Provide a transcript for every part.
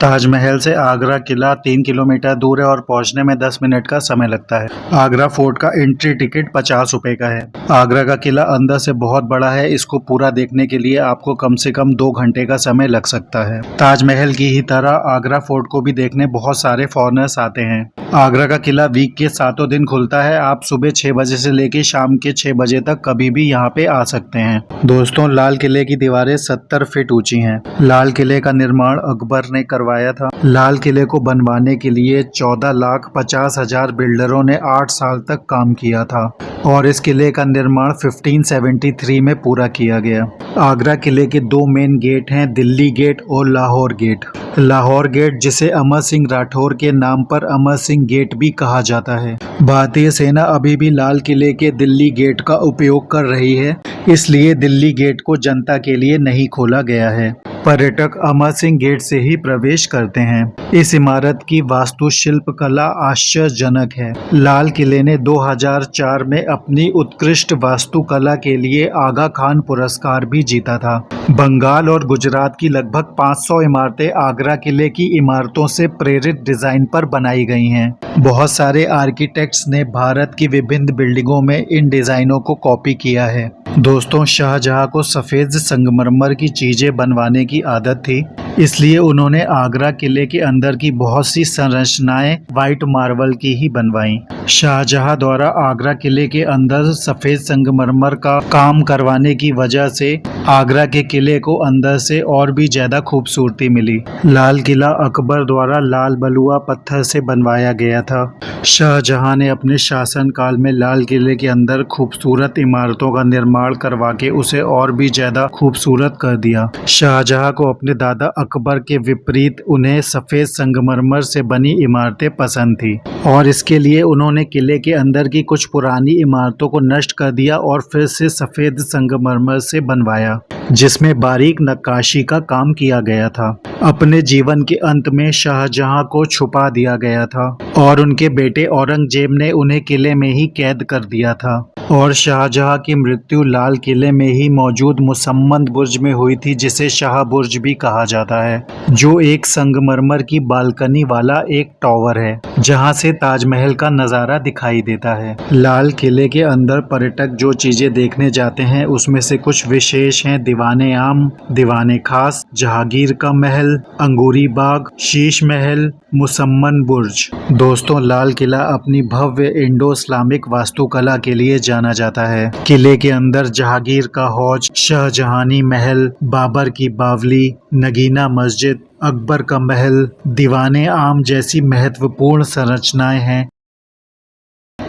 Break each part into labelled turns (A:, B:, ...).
A: ताजमहल से आगरा किला 3 किलोमीटर दूर है और पहुंचने में 10 मिनट का समय लगता है। आगरा फोर्ट का एंट्री टिकट 50 रुपए का है। आगरा का किला अंदर से बहुत बड़ा है। इसको पूरा देखने के लिए आपको कम से कम 2 घंटे का समय लग सकता है। ताजमहल की ही तरह आगरा फोर्ट को भी देखने बहुत सारे फॉरेनर्स आते हैं। आगरा का किला वीक के 7 दिन खुलता है। आप सुबह 6 बजे से लेकर शाम के 6 बजे तक कभी भी यहाँ पे आ सकते हैं। दोस्तों, लाल किले की दीवारें 70 फीट ऊंची हैं। लाल किले का निर्माण अकबर ने करवाया था। लाल किले को बनवाने के लिए 14,50,000 बिल्डरों ने 8 साल तक काम किया था और इस किले का निर्माण 1573 में पूरा किया गया। आगरा किले के 2 मेन गेट हैं, दिल्ली गेट और लाहौर गेट। लाहौर गेट, जिसे अमर सिंह राठौर के नाम पर अमर सिंह गेट भी कहा जाता है। भारतीय सेना अभी भी लाल किले के दिल्ली गेट का उपयोग कर रही है, इसलिए दिल्ली गेट को जनता के लिए नहीं खोला गया है। पर्यटक अमर सिंह गेट से ही प्रवेश करते हैं। इस इमारत की वास्तुशिल्प कला आश्चर्यजनक है। लाल किले ने 2004 में अपनी उत्कृष्ट वास्तुकला के लिए आगा खान पुरस्कार भी जीता था। बंगाल और गुजरात की लगभग 500 इमारतें आगरा किले की इमारतों से प्रेरित डिजाइन पर बनाई गई हैं। बहुत सारे आर्किटेक्ट्स ने भारत की विभिन्न बिल्डिंगों में इन डिजाइनों को कॉपी किया है। दोस्तों, शाहजहां को सफेद संगमरमर की चीजें बनवाने की आदत थी, इसलिए उन्होंने आगरा किले के अंदर की बहुत सी संरचनाएं व्हाइट मार्बल की ही बनवाईं। शाहजहां द्वारा आगरा किले के अंदर सफेद संगमरमर का काम करवाने की वजह से आगरा के किले को अंदर से और भी ज्यादा खूबसूरती मिली। लाल किला अकबर द्वारा लाल बलुआ पत्थर से बनवाया गया था। शाहजहां ने अपने शासनकाल में लाल किले के अंदर खूबसूरत इमारतों का निर्माण करवा के उसे और भी ज्यादा खूबसूरत कर दिया। शाहजहां को अपने दादा अकबर के विपरीत उन्हें सफेद संगमरमर से बनी इमारतें पसंद थी और इसके लिए उन्होंने किले के अंदर की कुछ पुरानी इमारतों को नष्ट कर दिया और फिर से सफेद संगमरमर से बनवाया, जिसमें बारीक नक्काशी का काम किया गया था। अपने जीवन के अंत में शाहजहां को छुपा दिया गया था और उनके बेटे औरंगजेब ने उन्हें किले में ही कैद कर दिया था और शाहजहां की मृत्यु लाल किले में ही मौजूद मुसम्मद बुर्ज में हुई थी, जिसे शाह बुर्ज भी कहा जाता है, जो एक संगमरमर की बालकनी वाला एक टावर है जहां से ताजमहल का नजारा दिखाई देता है। लाल किले के अंदर पर्यटक जो चीजें देखने जाते हैं उसमें से कुछ विशेष हैं: दीवाने आम, दीवाने खास, जहांगीर का महल, अंगूरी बाग, शीश महल, मुसम्मद बुर्ज। दोस्तों, लाल किला अपनी भव्य इंडो इस्लामिक वास्तुकला के लिए जाना जाता है। किले के अंदर जहांगीर का हौज, शाहजहानी महल, बाबर की बावली, नगीना मस्जिद, अकबर का महल, दीवाने आम जैसी महत्वपूर्ण संरचनाएं हैं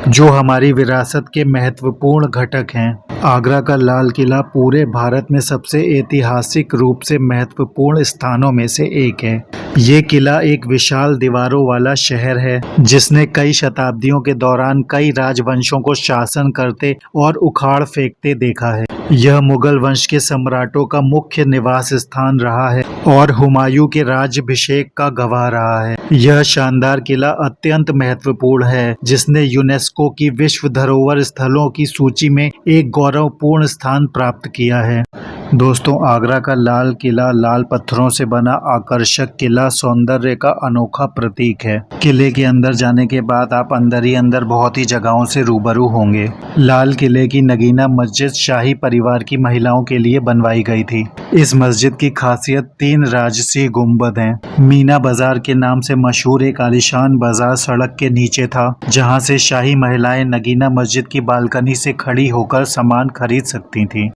A: जो हमारी विरासत के महत्वपूर्ण घटक हैं। आगरा का लाल किला पूरे भारत में सबसे ऐतिहासिक रूप से महत्वपूर्ण स्थानों में से एक है। ये किला एक विशाल दीवारों वाला शहर है जिसने कई शताब्दियों के दौरान कई राजवंशों को शासन करते और उखाड़ फेंकते देखा है। यह मुगल वंश के सम्राटों का मुख्य निवास स्थान रहा है और हुमायूं के राज्याभिषेक का गवाह रहा है। यह शानदार किला अत्यंत महत्वपूर्ण है, जिसने यूनेस्को की विश्व धरोहर स्थलों की सूची में एक गौरवपूर्ण स्थान प्राप्त किया है। दोस्तों, आगरा का लाल किला लाल पत्थरों से बना आकर्षक किला सौंदर्य का अनोखा प्रतीक है। किले के अंदर जाने के बाद आप अंदर ही अंदर बहुत ही जगहों से रूबरू होंगे। लाल किले की नगीना मस्जिद शाही परिवार की महिलाओं के लिए बनवाई गई थी। इस मस्जिद की खासियत 3 राजसी गुंबद हैं। मीना बाजार के नाम से मशहूर एक आलीशान बाजार सड़क के नीचे था, जहां से शाही महिलाएं नगीना मस्जिद की बालकनी से खड़ी होकर सामान खरीद सकती थीं।